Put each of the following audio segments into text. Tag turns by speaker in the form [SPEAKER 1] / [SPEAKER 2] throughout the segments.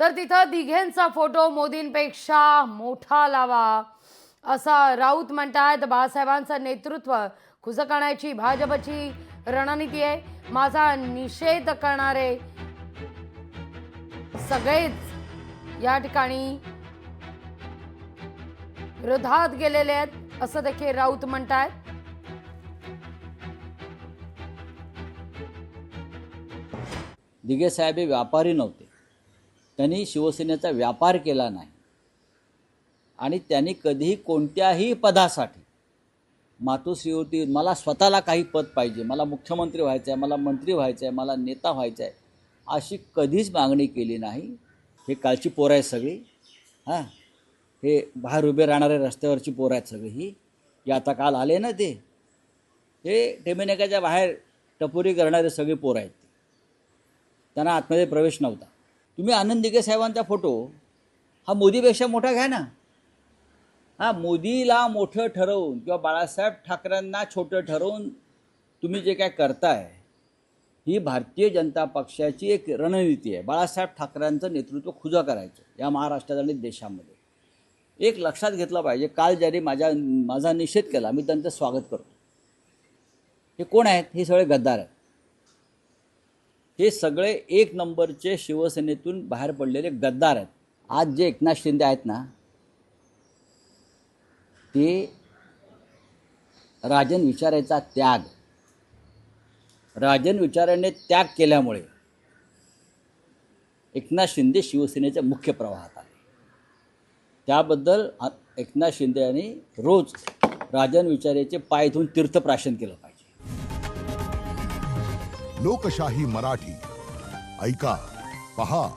[SPEAKER 1] तर तिथं दिघेंचा फोटो मोदींपेक्षा मोठा लावा असा राऊत म्हणतात। बाळासाहेबांचं नेतृत्व खुश करण्याची भाजपची रणनीती आहे। माझा निषेध करणारे सगळेच या ठिकाणी विरोधात गेलेले आहेत असं देखील राऊत म्हणतात।
[SPEAKER 2] दिघे साहेब हे व्यापारी नव्हते, त्यांनी शिवसेनेचा व्यापार केला नाही आणि त्यांनी कधीही कोणत्याही पदासाठी मातोश्री होती मला स्वतःला काही पद पाहिजे, मला मुख्यमंत्री व्हायचं आहे, मला मंत्री व्हायचं आहे, मला नेता व्हायचं आहे अशी कधीच मागणी केली नाही। हे कालची पोरं आहेत सगळी, हां हे बाहेर उभे राहणारे रस्त्यावरची पोरं आहेत सगळी ही आता काल आले ना ते टेमिनेकाच्या बाहेर टपोरी करणारे सगळे पोरं आहेत, त्यांना आतमध्ये प्रवेश नव्हता। तुम्ही आनंद दिघे साहेबांचा फोटो हा मोदीपेक्षा मोठा घ्या ना। हां मोदीला मोठं ठरवून किंवा बाळासाहेब ठाकरेंना छोटं ठरवून तुम्ही जे काय करताय ही भारतीय जनता पक्षाची एक रणनीती आहे। बाळासाहेब ठाकरेंचं नेतृत्व खुलं करायचं या महाराष्ट्रात आणि देशामध्ये। एक लक्षात घेतलं पाहिजे, काल ज्यांनी माझा निषेध केला मी त्यांचं स्वागत करतो। हे कोण आहेत? हे सगळे गद्दार आहेत। हे सगळे एक नंबरचे शिवसेनेतून बाहेर पडलेले गद्दार आहेत। आज जे एकनाथ शिंदे आहेत ना ते राजन विचारेचा त्याग, राजन विचाराने त्याग केल्यामुळे एकनाथ शिंदे शिवसेनेच्या मुख्य प्रवाहात आले। त्याबद्दल एकनाथ शिंदे यांनी रोज राजन विचारेचे पाय धुवून तीर्थप्राशन केलं पाहिजे।
[SPEAKER 3] लोकशाही मराठी ऐका, पहा,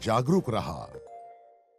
[SPEAKER 3] जागरूक रहा।